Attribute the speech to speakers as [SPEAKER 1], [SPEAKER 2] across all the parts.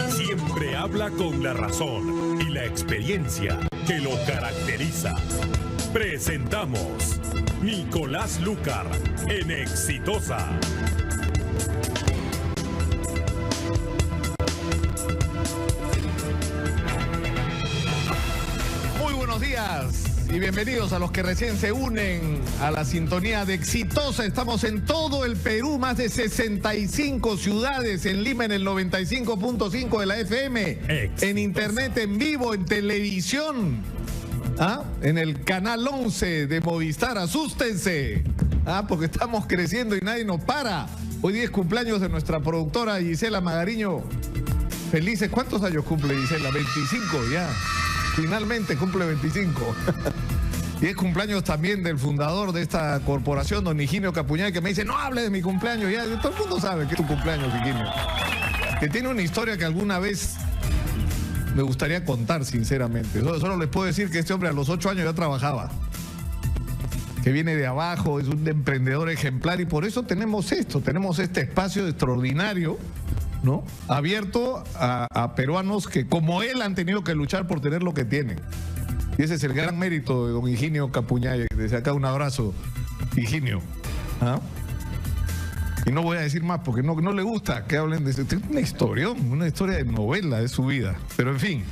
[SPEAKER 1] Siempre habla con la razón y la experiencia que lo caracteriza. Presentamos Nicolás Lucar en Exitosa.
[SPEAKER 2] Muy buenos días y bienvenidos a los que recién se unen a la sintonía de Exitosa. Estamos en todo el Perú, más de 65 ciudades, en Lima en el 95.5 de la FM, Exitosa. En internet en vivo, en televisión, en el canal 11 de Movistar. Asústense, porque estamos creciendo y nadie nos para. Hoy día es cumpleaños de nuestra productora Gisela Magariño. Felices, ¿cuántos años cumple Gisela? 25 ya. Finalmente cumple 25. Y es cumpleaños también del fundador de esta corporación, don Higinio Capuñay, que me dice, no hable de mi cumpleaños. Ya todo el mundo sabe que es tu cumpleaños, Higinio. Que tiene una historia que alguna vez me gustaría contar, sinceramente. Solo les puedo decir que este hombre a los 8 años ya trabajaba. Que viene de abajo, es un emprendedor ejemplar y por eso tenemos esto, tenemos este espacio extraordinario, ¿no? Abierto a peruanos que como él han tenido que luchar por tener lo que tienen. Y ese es el gran mérito de don Higinio Capuñay. Desde acá un abrazo, Higinio. Y no voy a decir más porque no le gusta que hablen de eso. Es una historia de novela de su vida. Pero en fin,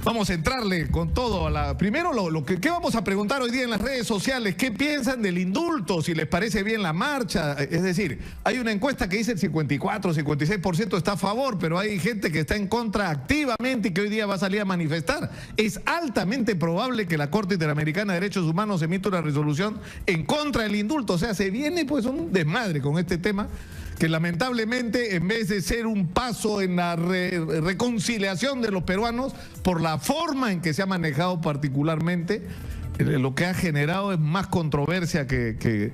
[SPEAKER 2] vamos a entrarle con todo. Primero, ¿qué vamos a preguntar hoy día en las redes sociales? ¿Qué piensan del indulto? Si les parece bien la marcha. Es decir, hay una encuesta que dice el 54, 56% está a favor, pero hay gente que está en contra activamente y que hoy día va a salir a manifestar. Es altamente probable que la Corte Interamericana de Derechos Humanos emita una resolución en contra del indulto. O sea, se viene pues un desmadre con este tema, que lamentablemente, en vez de ser un paso en la reconciliación de los peruanos, por la forma en que se ha manejado particularmente, lo que ha generado es más controversia que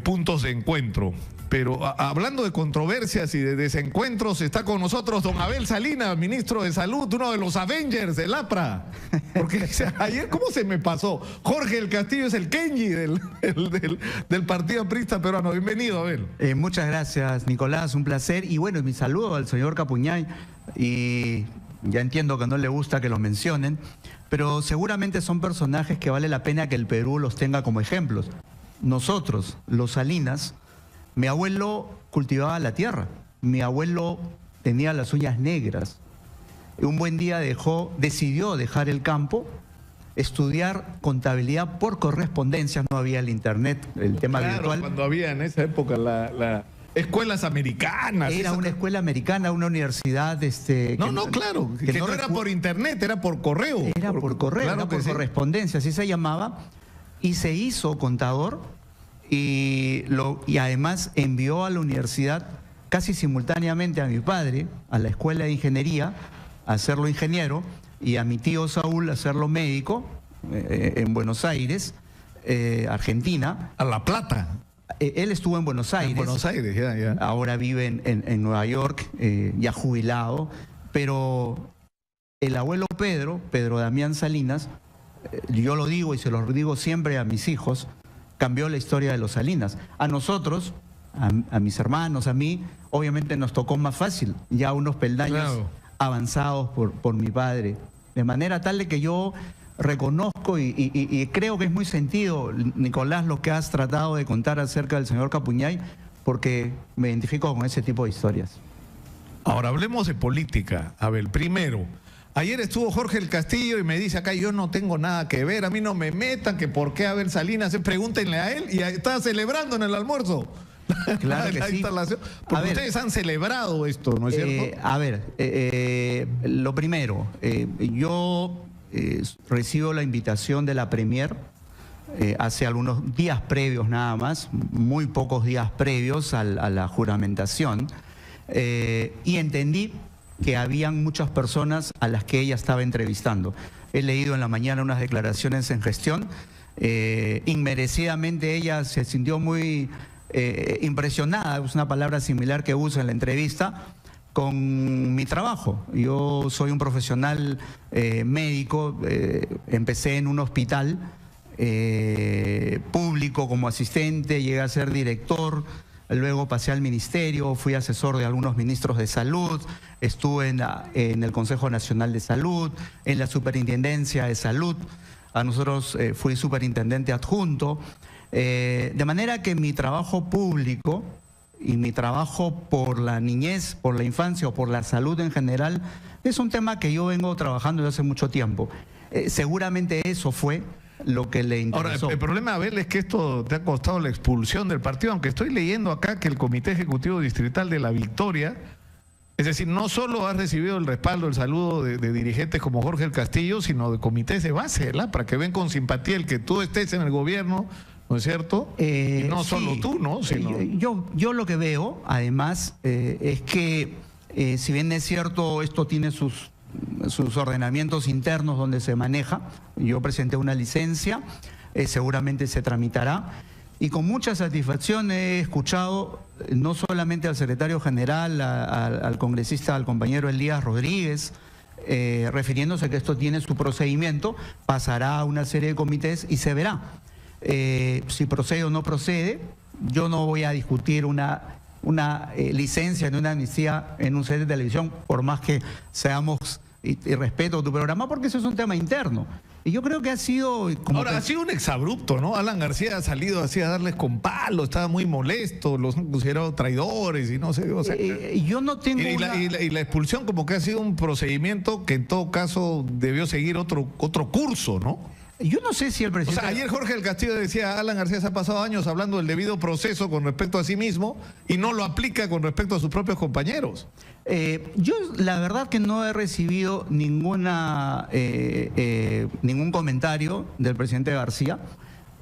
[SPEAKER 2] puntos de encuentro. Pero hablando de controversias y de desencuentros, está con nosotros don Abel Salinas, ministro de Salud, uno de los Avengers del APRA. Porque ayer, ¿cómo se me pasó? Jorge del Castillo es el Kenji del Partido Aprista Peruano. Bienvenido, Abel.
[SPEAKER 3] Muchas gracias, Nicolás, un placer. Y bueno, mi saludo al señor Capuñay. Y ya entiendo que no le gusta que los mencionen, pero seguramente son personajes que vale la pena que el Perú los tenga como ejemplos. Nosotros, los Salinas, mi abuelo cultivaba la tierra, mi abuelo tenía las uñas negras. Un buen día decidió dejar el campo, estudiar contabilidad por correspondencia. No había el internet, el tema virtual.
[SPEAKER 2] Cuando había en esa época escuelas americanas.
[SPEAKER 3] Era una escuela americana, una universidad.
[SPEAKER 2] Claro, que no era por internet, era por correo.
[SPEAKER 3] Era por correo, claro, no por correspondencia, así se llamaba. Y se hizo contador. Y además envió a la universidad casi simultáneamente a mi padre, a la escuela de ingeniería, a hacerlo ingeniero, y a mi tío Saúl a hacerlo médico en Buenos Aires, Argentina.
[SPEAKER 2] A La Plata.
[SPEAKER 3] Él estuvo en Buenos Aires.
[SPEAKER 2] En Buenos Aires, ya.
[SPEAKER 3] Ahora vive en Nueva York, ya jubilado. Pero el abuelo Pedro Damián Salinas, yo lo digo y se lo digo siempre a mis hijos, cambió la historia de los Salinas. A nosotros, a mis hermanos, a mí, obviamente nos tocó más fácil, ya unos peldaños avanzados por mi padre. De manera tal de que yo reconozco y creo que es muy sentido, Nicolás, lo que has tratado de contar acerca del señor Capuñay, porque me identifico con ese tipo de historias.
[SPEAKER 2] Ahora hablemos de política. A ver, primero, ayer estuvo Jorge del Castillo y me dice acá, yo no tengo nada que ver, a mí no me metan, que por qué Abel Salinas, pregúntenle a él, y está celebrando en el almuerzo.
[SPEAKER 3] Claro que sí.
[SPEAKER 2] Porque ustedes han celebrado esto, ¿no es cierto?
[SPEAKER 3] Lo primero, yo recibo la invitación de la Premier hace algunos días previos nada más, muy pocos días previos a la juramentación, y entendí que habían muchas personas a las que ella estaba entrevistando. He leído en la mañana unas declaraciones en Gestión. Inmerecidamente ella se sintió muy impresionada, es una palabra similar que uso en la entrevista, con mi trabajo. Yo soy un profesional médico, empecé en un hospital público como asistente, llegué a ser director, luego pasé al ministerio, fui asesor de algunos ministros de salud, estuve en el Consejo Nacional de Salud, en la Superintendencia de Salud, a nosotros fui superintendente adjunto, de manera que mi trabajo público y mi trabajo por la niñez, por la infancia o por la salud en general, es un tema que yo vengo trabajando desde hace mucho tiempo. Seguramente eso fue lo que le interesó.
[SPEAKER 2] Ahora, el problema, Abel, es que esto te ha costado la expulsión del partido, aunque estoy leyendo acá que el Comité Ejecutivo Distrital de La Victoria, es decir, no solo ha recibido el respaldo, el saludo de dirigentes como Jorge el Castillo, sino de comités de base, ¿verdad? Para que ven con simpatía el que tú estés en el gobierno, ¿no es cierto? Y no
[SPEAKER 3] sí,
[SPEAKER 2] solo tú, ¿no? Sino...
[SPEAKER 3] Yo lo que veo, además, es que si bien es cierto, esto tiene sus ordenamientos internos donde se maneja. Yo presenté una licencia, seguramente se tramitará. Y con mucha satisfacción he escuchado no solamente al secretario general, al congresista, al compañero Elías Rodríguez, refiriéndose a que esto tiene su procedimiento, pasará a una serie de comités y se verá. Si procede o no procede, yo no voy a discutir una licencia en una amnistía en un set de televisión, por más que seamos, y respeto tu programa, porque eso es un tema interno. Y yo creo que ha sido...
[SPEAKER 2] Ahora, ha sido un exabrupto, ¿no? Alan García ha salido así a darles con palo, estaba muy molesto, los han considerado traidores y no sé... O sea,
[SPEAKER 3] yo no tengo
[SPEAKER 2] y la expulsión como que ha sido un procedimiento que en todo caso debió seguir otro curso, ¿no?
[SPEAKER 3] Yo no sé si el presidente...
[SPEAKER 2] O sea, ayer Jorge del Castillo decía, Alan García se ha pasado años hablando del debido proceso con respecto a sí mismo y no lo aplica con respecto a sus propios compañeros.
[SPEAKER 3] Yo la verdad que no he recibido ningún comentario del presidente García.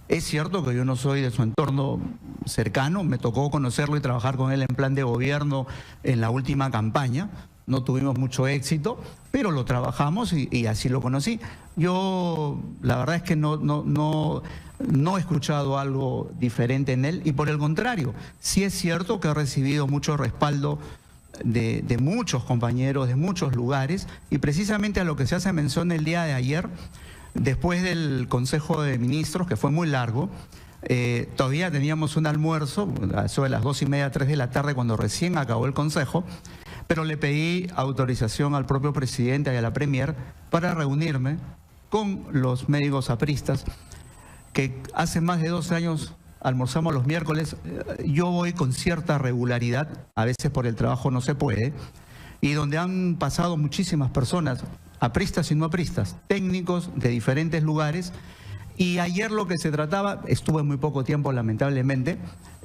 [SPEAKER 3] Es cierto que yo no soy de su entorno cercano, me tocó conocerlo y trabajar con él en plan de gobierno en la última campaña. No tuvimos mucho éxito, pero lo trabajamos y así lo conocí. Yo la verdad es que no he escuchado algo diferente en él y por el contrario, sí es cierto que he recibido mucho respaldo de muchos compañeros, de muchos lugares y precisamente a lo que se hace mención el día de ayer, después del Consejo de Ministros, que fue muy largo, todavía teníamos un almuerzo, sobre las 2:30, 3 de la tarde, cuando recién acabó el Consejo, pero le pedí autorización al propio presidente y a la Premier para reunirme con los médicos apristas, que hace más de 12 años almorzamos los miércoles. Yo voy con cierta regularidad, a veces por el trabajo no se puede, y donde han pasado muchísimas personas, apristas y no apristas, técnicos de diferentes lugares. Y ayer lo que se trataba, estuve muy poco tiempo lamentablemente,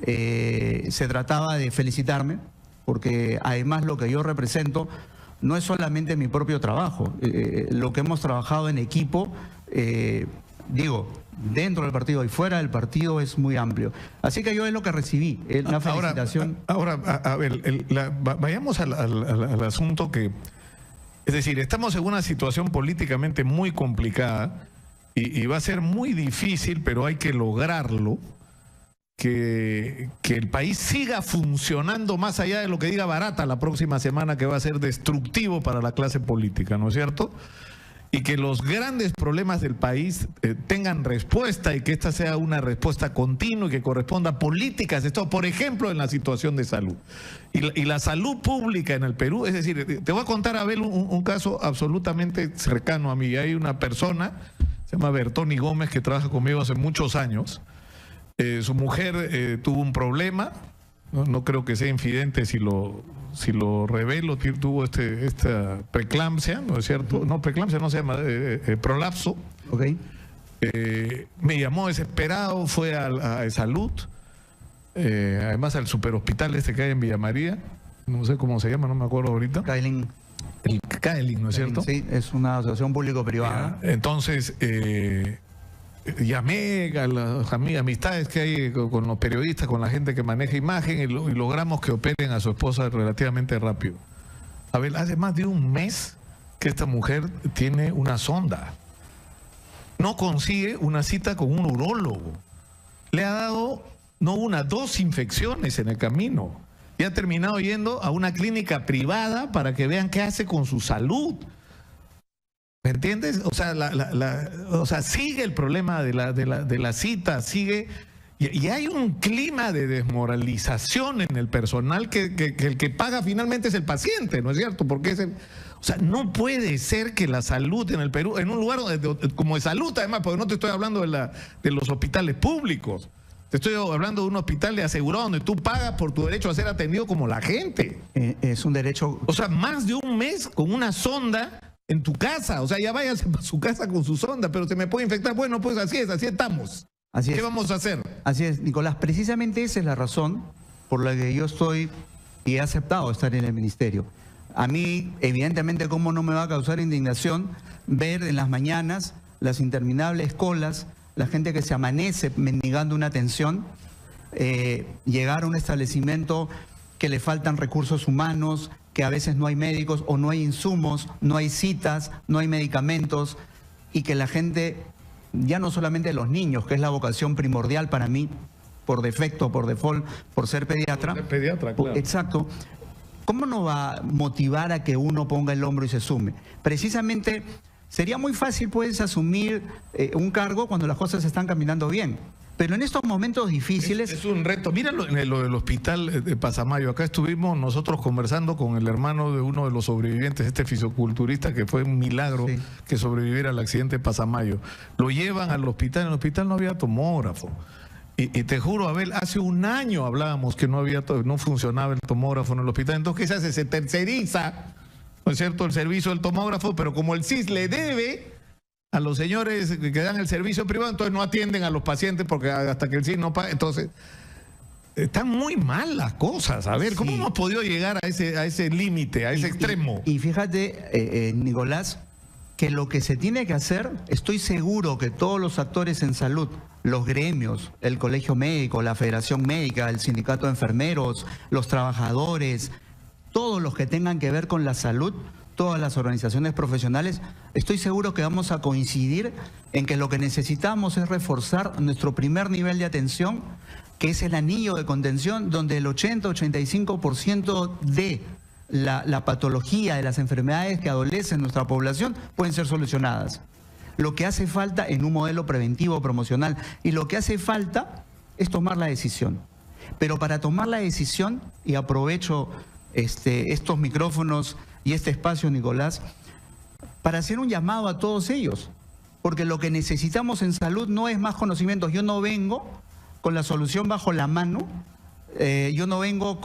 [SPEAKER 3] se trataba de felicitarme, porque además lo que yo represento no es solamente mi propio trabajo, lo que hemos trabajado en equipo, dentro del partido y fuera del partido es muy amplio. Así que yo es lo que recibí, una felicitación.
[SPEAKER 2] Ahora, a ver, vayamos al asunto que... Es decir, estamos en una situación políticamente muy complicada y va a ser muy difícil, pero hay que lograrlo, que el país siga funcionando más allá de lo que diga Barata la próxima semana, que va a ser destructivo para la clase política, ¿no es cierto? Y que los grandes problemas del país tengan respuesta y que esta sea una respuesta continua y que corresponda a políticas de Estado, por ejemplo, en la situación de salud. Y la salud pública en el Perú, es decir, te voy a contar, Abel, un caso absolutamente cercano a mí. Hay una persona, se llama Bertoni Gómez, que trabaja conmigo hace muchos años. Su mujer tuvo un problema, no creo que sea infidente si lo revelo, tuvo esta preeclampsia, ¿no es cierto? No, preeclampsia no se llama, prolapso.
[SPEAKER 3] Ok.
[SPEAKER 2] Me llamó desesperado, fue a salud, además al superhospital que hay en Villa María, no sé cómo se llama, no me acuerdo ahorita.
[SPEAKER 3] Kailin.
[SPEAKER 2] El Kailin, ¿no es cierto?
[SPEAKER 3] Sí, es una asociación público-privada.
[SPEAKER 2] Entonces... llamé a las amistades que hay con los periodistas, con la gente que maneja imagen y logramos que operen a su esposa relativamente rápido. A ver, hace más de un mes que esta mujer tiene una sonda. No consigue una cita con un urólogo. Le ha dado, no una, 2 infecciones en el camino. Y ha terminado yendo a una clínica privada para que vean qué hace con su salud. ¿Me entiendes? O sea, sigue el problema de la cita, sigue, Y hay un clima de desmoralización en el personal que el que paga finalmente es el paciente, ¿no es cierto? Porque o sea, no puede ser que la salud en el Perú, en un lugar como de salud además, porque no te estoy hablando de los hospitales públicos, te estoy hablando de un hospital de asegurado donde tú pagas por tu derecho a ser atendido como la gente.
[SPEAKER 3] Es un derecho...
[SPEAKER 2] O sea, más de un mes con una sonda en tu casa, o sea, ya váyase a su casa con su sonda, pero se me puede infectar. Bueno, pues así estamos.
[SPEAKER 3] Así
[SPEAKER 2] ¿Qué
[SPEAKER 3] es.
[SPEAKER 2] vamos a hacer?
[SPEAKER 3] Así es, Nicolás. Precisamente esa es la razón por la que yo estoy y he aceptado estar en el ministerio. A mí, evidentemente, cómo no me va a causar indignación ver en las mañanas las interminables colas, la gente que se amanece mendigando una atención, llegar a un establecimiento que le faltan recursos humanos, que a veces no hay médicos o no hay insumos, no hay citas, no hay medicamentos, y que la gente... ya no solamente los niños, que es la vocación primordial para mí, por defecto, por default, por ser pediatra.
[SPEAKER 2] Por ser pediatra, claro.
[SPEAKER 3] Exacto. ¿Cómo no va a motivar a que uno ponga el hombro y se sume? Precisamente sería muy fácil, pues, asumir un cargo cuando las cosas están caminando bien. Pero en estos momentos difíciles...
[SPEAKER 2] Es un reto. Míralo en lo del hospital de Pasamayo. Acá estuvimos nosotros conversando con el hermano de uno de los sobrevivientes, este fisioculturista, que fue un milagro que sobreviviera al accidente de Pasamayo. Lo llevan al hospital. En el hospital no había tomógrafo. Y te juro, Abel, hace un año hablábamos que no funcionaba el tomógrafo en el hospital. Entonces, ¿qué se hace? Se terceriza, ¿no es cierto?, el servicio del tomógrafo, pero como el CIS le debe a los señores que dan el servicio privado, entonces no atienden a los pacientes porque hasta que el CIS no paga. Entonces, están muy mal las cosas. A ver, ¿cómo hemos podido llegar a ese límite, a ese extremo?
[SPEAKER 3] Y fíjate, Nicolás, que lo que se tiene que hacer, estoy seguro que todos los actores en salud, los gremios, el Colegio Médico, la Federación Médica, el Sindicato de Enfermeros, los trabajadores, todos los que tengan que ver con la salud, todas las organizaciones profesionales, estoy seguro que vamos a coincidir en que lo que necesitamos es reforzar nuestro primer nivel de atención, que es el anillo de contención, donde el 80-85% de la patología, de las enfermedades que adolecen nuestra población pueden ser solucionadas. Lo que hace falta en un modelo preventivo promocional, y lo que hace falta es tomar la decisión. Pero para tomar la decisión, y aprovecho estos micrófonos y este espacio, Nicolás, para hacer un llamado a todos ellos, porque lo que necesitamos en salud no es más conocimientos. Yo no vengo con la solución bajo la mano, yo no vengo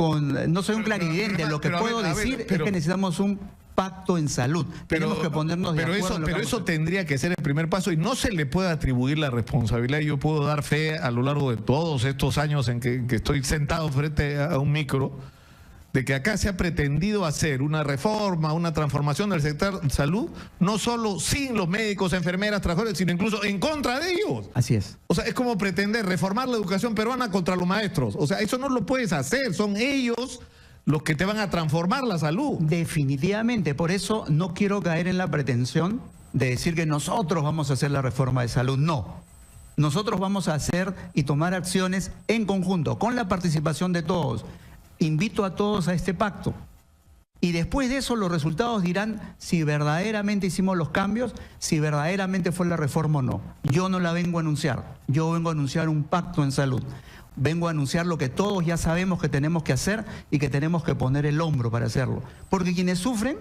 [SPEAKER 3] no soy un clarividente, lo que puedo decir es que necesitamos un pacto en salud. Tenemos que ponernos de acuerdo.
[SPEAKER 2] Pero eso tendría que ser el primer paso, y no se le puede atribuir la responsabilidad. Yo puedo dar fe a lo largo de todos estos años en que estoy sentado frente a un micro, de que acá se ha pretendido hacer una reforma, una transformación del sector salud, no solo sin los médicos, enfermeras, trabajadores, sino incluso en contra de ellos.
[SPEAKER 3] Así es.
[SPEAKER 2] O sea, es como pretender reformar la educación peruana contra los maestros. O sea, eso no lo puedes hacer, son ellos los que te van a transformar la salud.
[SPEAKER 3] Definitivamente, por eso no quiero caer en la pretensión de decir que nosotros vamos a hacer la reforma de salud. No, nosotros vamos a hacer y tomar acciones en conjunto, con la participación de todos. Invito a todos a este pacto. Y después de eso los resultados dirán si verdaderamente hicimos los cambios, si verdaderamente fue la reforma o no. Yo no la vengo a anunciar, yo vengo a anunciar un pacto en salud. Vengo a anunciar lo que todos ya sabemos que tenemos que hacer y que tenemos que poner el hombro para hacerlo. Porque quienes sufren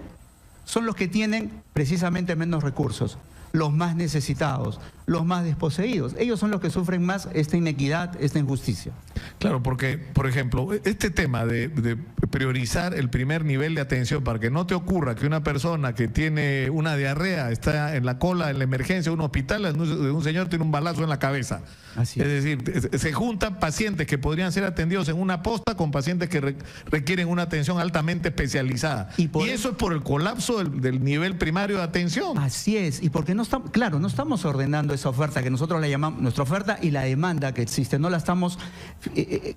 [SPEAKER 3] son los que tienen precisamente menos recursos, los más necesitados, los más desposeídos. Ellos son los que sufren más esta inequidad, esta injusticia.
[SPEAKER 2] Claro, porque, por ejemplo, este tema de priorizar el primer nivel de atención para que no te ocurra que una persona que tiene una diarrea está en la cola en la emergencia de un hospital, un señor tiene un balazo en la cabeza.
[SPEAKER 3] Así es.
[SPEAKER 2] Es decir, se juntan pacientes que podrían ser atendidos en una posta con pacientes que requieren una atención altamente especializada. Y eso es por el colapso del nivel primario de atención.
[SPEAKER 3] Así es, y porque no estamos, claro, no estamos ordenando esa oferta que nosotros la llamamos, nuestra oferta y la demanda que existe, no la estamos...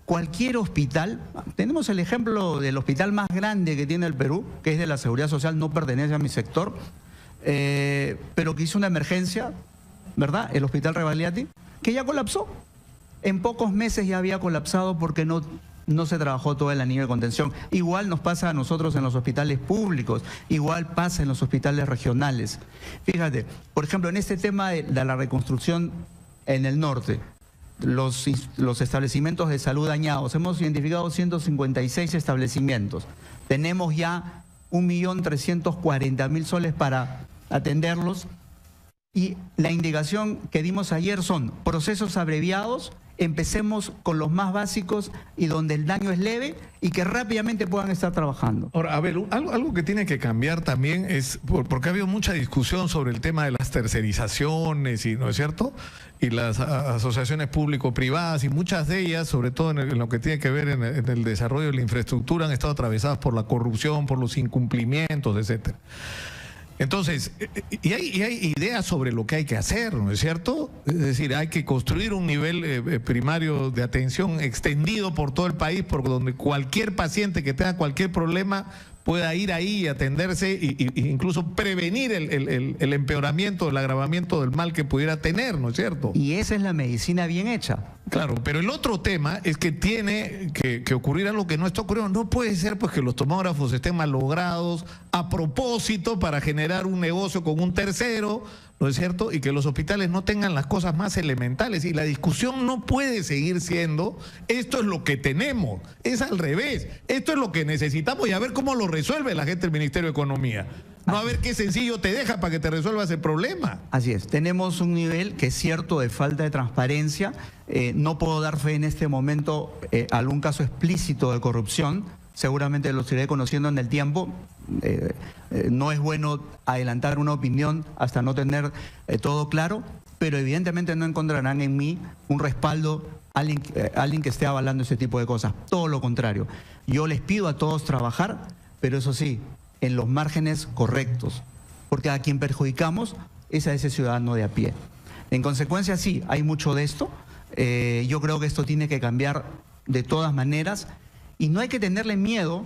[SPEAKER 3] cualquier hospital, tenemos el ejemplo del hospital más grande que tiene el Perú, que es de la Seguridad Social, no pertenece a mi sector, pero que hizo una emergencia, ¿verdad? El Hospital Rebagliati, que ya colapsó. En pocos meses ya había colapsado porque no se trabajó todo el anillo de contención. Igual nos pasa a nosotros en los hospitales públicos, igual pasa en los hospitales regionales. Fíjate, por ejemplo, en este tema de la reconstrucción en el norte, los establecimientos de salud dañados. Hemos identificado 156 establecimientos. Tenemos ya 1.340.000 soles para atenderlos. Y la indicación que dimos ayer son procesos abreviados, empecemos con los más básicos y donde el daño es leve y que rápidamente puedan estar trabajando.
[SPEAKER 2] Ahora, a ver, algo que tiene que cambiar también es, porque ha habido mucha discusión sobre el tema de las tercerizaciones, ¿no es cierto? Y las asociaciones público-privadas, y muchas de ellas, sobre todo en lo que tiene que ver en el desarrollo de la infraestructura, han estado atravesadas por la corrupción, por los incumplimientos, etcétera. Entonces, y hay ideas sobre lo que hay que hacer, ¿no es cierto? Es decir, hay que construir un nivel primario de atención extendido por todo el país, por donde cualquier paciente que tenga cualquier problema pueda ir ahí y atenderse e incluso prevenir el empeoramiento, el agravamiento del mal que pudiera tener, ¿no es cierto?
[SPEAKER 3] Y esa es la medicina bien hecha.
[SPEAKER 2] Claro, pero el otro tema es que tiene que ocurrir algo que no está ocurriendo. No puede ser pues que los tomógrafos estén malogrados a propósito para generar un negocio con un tercero, ¿no es cierto? Y que los hospitales no tengan las cosas más elementales. Y la discusión no puede seguir siendo, esto es lo que tenemos, es al revés. Esto es lo que necesitamos y a ver cómo lo resuelve la gente del Ministerio de Economía. No a ver qué sencillo te deja para que te resuelvas el problema.
[SPEAKER 3] Así es, tenemos un nivel que es cierto de falta de transparencia. No puedo dar fe en este momento a algún caso explícito de corrupción. Seguramente los iré conociendo en el tiempo. No es bueno adelantar una opinión hasta no tener todo claro, pero evidentemente no encontrarán en mí un respaldo, alguien que esté avalando ese tipo de cosas. Todo lo contrario. Yo les pido a todos trabajar, pero eso sí, en los márgenes correctos, porque a quien perjudicamos es a ese ciudadano de a pie. En consecuencia, sí, hay mucho de esto. Yo creo que esto tiene que cambiar de todas maneras y no hay que tenerle miedo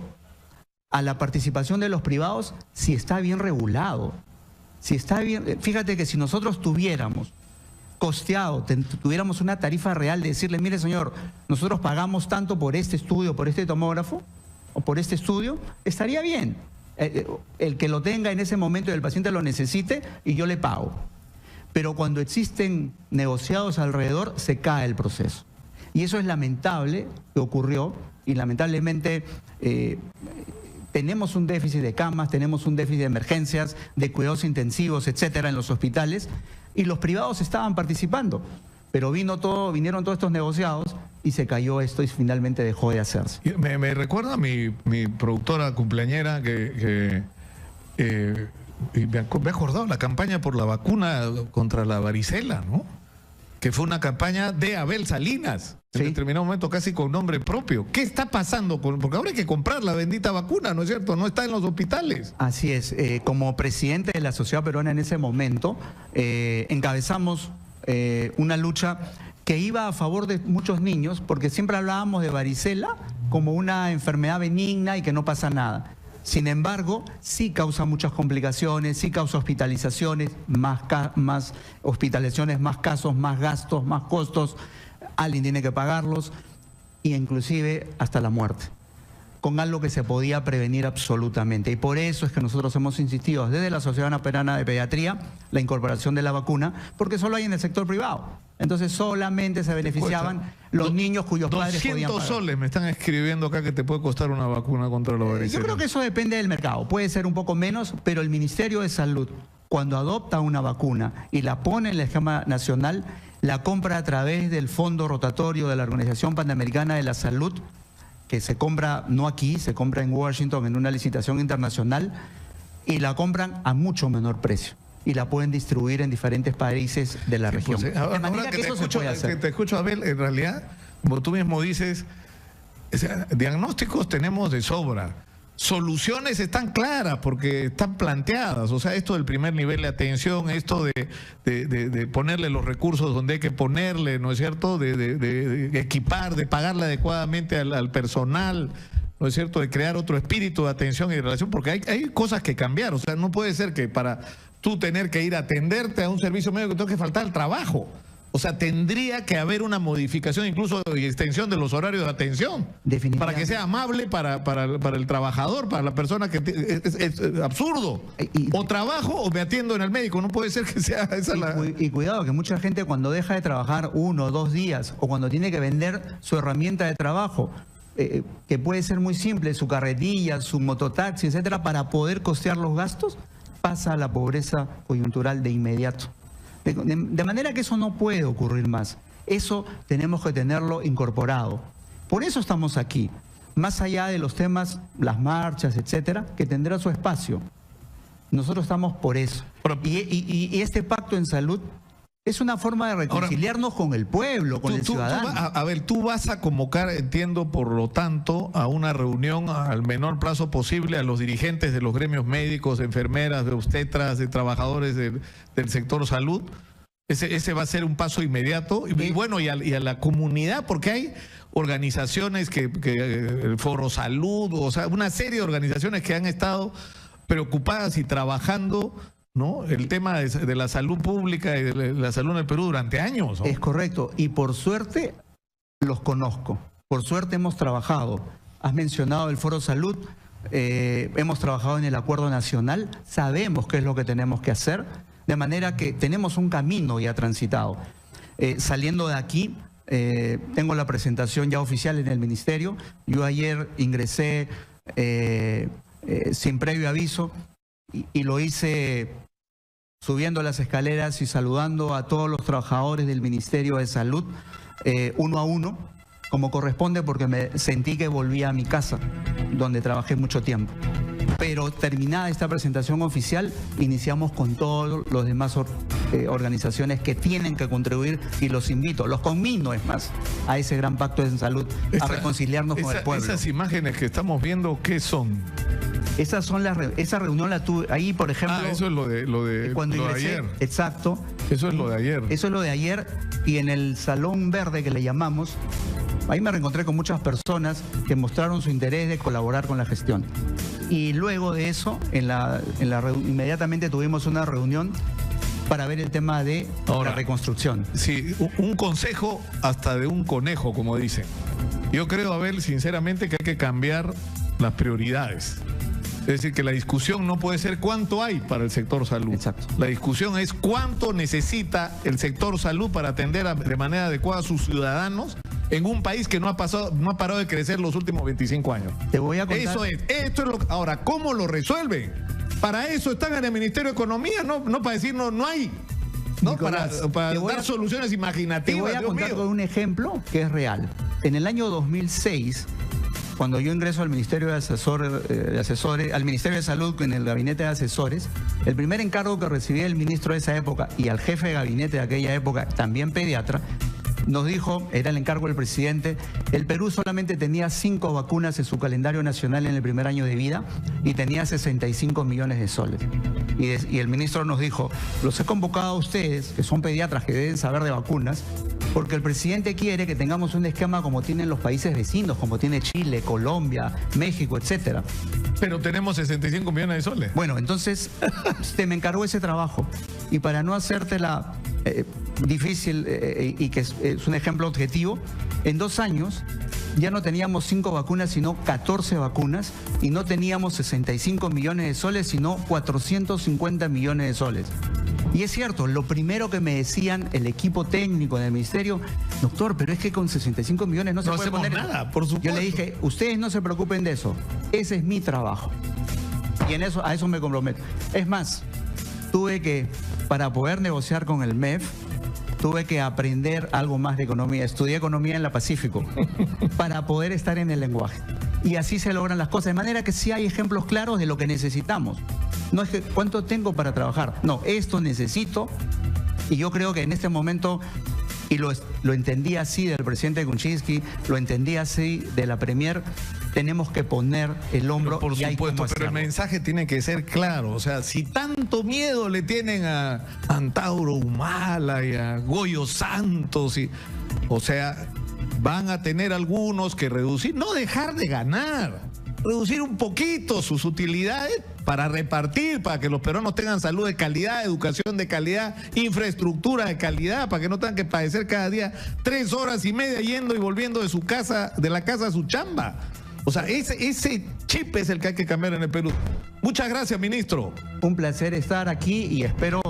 [SPEAKER 3] a la participación de los privados si está bien regulado. Si está bien, fíjate que si nosotros tuviéramos costeado, tuviéramos una tarifa real de decirle, mire señor, nosotros pagamos tanto por este estudio, por este tomógrafo o por este estudio, estaría bien. El que lo tenga en ese momento y el paciente lo necesite y yo le pago. Pero cuando existen negociados alrededor, se cae el proceso. Y eso es lamentable que ocurrió y lamentablemente tenemos un déficit de camas, tenemos un déficit de emergencias, de cuidados intensivos, etcétera, en los hospitales y los privados estaban participando. Pero vinieron todos estos negociados y se cayó esto y finalmente dejó de hacerse.
[SPEAKER 2] Me recuerda a mi productora cumpleañera y me he acordado la campaña por la vacuna contra la varicela, ¿no? Que fue una campaña de Abel Salinas, en determinado momento casi con nombre propio. ¿Qué está pasando? Porque ahora hay que comprar la bendita vacuna, ¿no es cierto? No está en los hospitales.
[SPEAKER 3] Así es. Como presidente de la Sociedad Peruana en ese momento, encabezamos una lucha que iba a favor de muchos niños, porque siempre hablábamos de varicela como una enfermedad benigna y que no pasa nada. Sin embargo, sí causa muchas complicaciones, sí causa hospitalizaciones, más hospitalizaciones, más casos, más gastos, más costos. Alguien tiene que pagarlos e inclusive hasta la muerte, con algo que se podía prevenir absolutamente. Y por eso es que nosotros hemos insistido desde la Sociedad Peruana de Pediatría la incorporación de la vacuna, porque solo hay en el sector privado. Entonces solamente se beneficiaban los niños cuyos padres podían pagar.
[SPEAKER 2] 200 soles me están escribiendo acá que te puede costar una vacuna contra la varicela.
[SPEAKER 3] Yo creo que eso depende del mercado. Puede ser un poco menos, pero el Ministerio de Salud, cuando adopta una vacuna y la pone en el esquema nacional, la compra a través del fondo rotatorio de la Organización Panamericana de la Salud, que se compra no aquí, se compra en Washington en una licitación internacional y la compran a mucho menor precio y la pueden distribuir en diferentes países de la región.
[SPEAKER 2] Pues, ahora que eso se puede hacer. Te escucho, Abel, en realidad, como tú mismo dices, diagnósticos tenemos de sobra. Soluciones están claras porque están planteadas. O sea, esto del primer nivel de atención, esto de ponerle los recursos donde hay que ponerle, ¿no es cierto? De equipar, de pagarle adecuadamente al personal, ¿no es cierto? De crear otro espíritu de atención y de relación, porque hay cosas que cambiar. O sea, no puede ser que para tú tener que ir a atenderte a un servicio médico te tenga que faltar el trabajo. O sea, tendría que haber una modificación, incluso de extensión de los horarios de atención, para que sea amable para el trabajador, para la persona que... Es absurdo. O trabajo o me atiendo en el médico. No puede ser que sea esa
[SPEAKER 3] y cuidado, que mucha gente cuando deja de trabajar 1 o 2 días o cuando tiene que vender su herramienta de trabajo, que puede ser muy simple, su carretilla, su mototaxi, etcétera, para poder costear los gastos, pasa a la pobreza coyuntural de inmediato. De manera que eso no puede ocurrir más. Eso tenemos que tenerlo incorporado. Por eso estamos aquí. Más allá de los temas, las marchas, etcétera, que tendrá su espacio. Nosotros estamos por eso. Y este pacto en salud es una forma de reconciliarnos con el pueblo, con el ciudadano.
[SPEAKER 2] Tú vas a convocar, entiendo, por lo tanto, a una reunión al menor plazo posible a los dirigentes de los gremios médicos, de enfermeras, de obstetras, de trabajadores del sector salud. Ese va a ser un paso inmediato. Y bueno, y a la comunidad, porque hay organizaciones el Foro Salud, o sea, una serie de organizaciones que han estado preocupadas y trabajando, ¿no?, el tema de la salud pública y de la salud en el Perú durante años, ¿no?
[SPEAKER 3] Es correcto, y por suerte los conozco, por suerte hemos trabajado. Has mencionado el Foro Salud, hemos trabajado en el Acuerdo Nacional, sabemos qué es lo que tenemos que hacer, de manera que tenemos un camino ya transitado. Saliendo de aquí, tengo la presentación ya oficial en el Ministerio. Yo ayer ingresé sin previo aviso, y lo hice subiendo las escaleras y saludando a todos los trabajadores del Ministerio de Salud, uno a uno, como corresponde, porque me sentí que volvía a mi casa, donde trabajé mucho tiempo. Pero terminada esta presentación oficial, iniciamos con todos los demás organizaciones que tienen que contribuir, y los invito, los conmino, es más, a ese gran pacto de salud, a reconciliarnos con el pueblo.
[SPEAKER 2] Esas imágenes que estamos viendo, ¿qué son?
[SPEAKER 3] Esa reunión la tuve ahí, por ejemplo.
[SPEAKER 2] Eso es lo de
[SPEAKER 3] cuando
[SPEAKER 2] lo
[SPEAKER 3] ingresé,
[SPEAKER 2] de ayer.
[SPEAKER 3] Exacto.
[SPEAKER 2] Eso es lo de ayer.
[SPEAKER 3] Eso es lo de ayer, y en el Salón Verde, que le llamamos, ahí me reencontré con muchas personas que mostraron su interés de colaborar con la gestión. Y luego de eso, inmediatamente tuvimos una reunión para ver el tema de la reconstrucción.
[SPEAKER 2] Sí, un consejo hasta de un conejo, como dicen. Yo creo, Abel, sinceramente, que hay que cambiar las prioridades. Es decir, que la discusión no puede ser cuánto hay para el sector salud.
[SPEAKER 3] Exacto.
[SPEAKER 2] La discusión es cuánto necesita el sector salud para atender de manera adecuada a sus ciudadanos en un país que no ha parado de crecer los últimos 25 años.
[SPEAKER 3] Te voy a contar.
[SPEAKER 2] Esto es lo. Ahora, ¿cómo lo resuelven? Para eso están en el Ministerio de Economía, no para decir no hay. ¿No?
[SPEAKER 3] Nicolás,
[SPEAKER 2] para dar soluciones imaginativas.
[SPEAKER 3] Te voy a contar con un ejemplo que es real. En el año 2006, cuando yo ingreso al Ministerio al Ministerio de Salud, en el gabinete de asesores, el primer encargo que recibí del ministro de esa época y al jefe de gabinete de aquella época, también pediatra, nos dijo, era el encargo del presidente, el Perú solamente tenía 5 vacunas en su calendario nacional en el primer año de vida y tenía 65 millones de soles. Y el ministro nos dijo, los he convocado a ustedes, que son pediatras que deben saber de vacunas, porque el presidente quiere que tengamos un esquema como tienen los países vecinos, como tiene Chile, Colombia, México, etcétera.
[SPEAKER 2] Pero tenemos 65 millones de soles.
[SPEAKER 3] Bueno, entonces me encargó ese trabajo. Y para no hacértela difícil y que es un ejemplo objetivo, en 2 años ya no teníamos 5 vacunas, sino 14 vacunas, y no teníamos 65 millones de soles, sino 450 millones de soles. Y es cierto, lo primero que me decían el equipo técnico del ministerio, doctor, pero es que con 65 millones no se puede poner
[SPEAKER 2] nada, por supuesto.
[SPEAKER 3] Yo le dije, ustedes no se preocupen de eso, ese es mi trabajo. Y a eso me comprometo. Es más, para poder negociar con el MEF, tuve que aprender algo más de economía. Estudié economía en la Pacífico para poder estar en el lenguaje. Y así se logran las cosas. De manera que sí hay ejemplos claros de lo que necesitamos. No es que cuánto tengo para trabajar. No, esto necesito. Y yo creo que en este momento, y lo entendí así del presidente Kuczynski, lo entendí así de la Premier, tenemos que poner el hombro.
[SPEAKER 2] Por supuesto, pero el mensaje tiene que ser claro. O sea, si tanto miedo le tienen a Antauro Humala y a Goyo Santos, o sea, van a tener algunos que reducir, no dejar de ganar. reducir un poquito sus utilidades para repartir, para que los peruanos tengan salud de calidad, educación de calidad, infraestructura de calidad, para que no tengan que padecer cada día 3 horas y media yendo y volviendo de su casa, de la casa a su chamba. O sea, ese chip es el que hay que cambiar en el Perú. Muchas gracias, ministro.
[SPEAKER 3] Un placer estar aquí y espero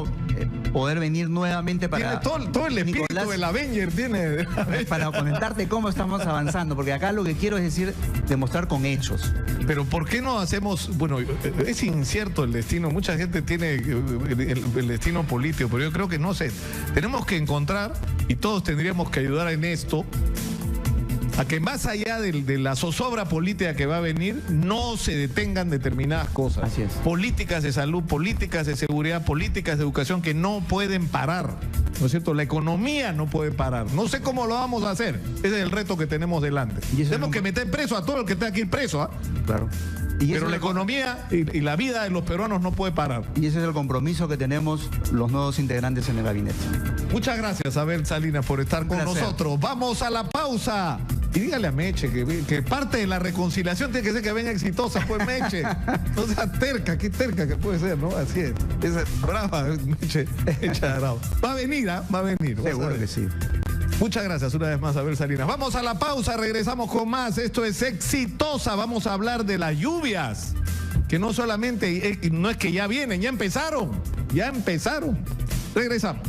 [SPEAKER 3] poder venir nuevamente para...
[SPEAKER 2] Tiene todo el espíritu
[SPEAKER 3] Nicolás,
[SPEAKER 2] del Avenger, tiene.
[SPEAKER 3] para comentarte cómo estamos avanzando, porque acá lo que quiero es decir, demostrar con hechos.
[SPEAKER 2] Pero ¿por qué no hacemos? Bueno, es incierto el destino, mucha gente tiene el destino político, pero yo creo que no sé, tenemos que encontrar, y todos tendríamos que ayudar en esto, a que más allá de la zozobra política que va a venir, no se detengan determinadas cosas.
[SPEAKER 3] Así es.
[SPEAKER 2] Políticas de salud, políticas de seguridad, políticas de educación que no pueden parar. ¿No es cierto? La economía no puede parar. No sé cómo lo vamos a hacer. Ese es el reto que tenemos delante. Tenemos que meter preso a todo el que tenga que ir preso.
[SPEAKER 3] Claro.
[SPEAKER 2] Pero la economía y la vida de los peruanos no puede parar.
[SPEAKER 3] Y ese es el compromiso que tenemos los nuevos integrantes en el gabinete.
[SPEAKER 2] Muchas gracias, Abel Salinas, por estar con nosotros. Vamos a la pausa. Y dígale a Meche que parte de la reconciliación tiene que ser que venga exitosa, pues Meche. No sea terca, qué terca que puede ser, ¿no? Así es. Es brava, Meche. Brava. Va a venir, ¿ah? Va a venir.
[SPEAKER 3] Seguro que sí.
[SPEAKER 2] Muchas gracias una vez más, Abel Salinas. Vamos a la pausa, regresamos con más. Esto es Exitosa. Vamos a hablar de las lluvias, que no solamente, no es que ya vienen, ya empezaron. Ya empezaron. Regresamos.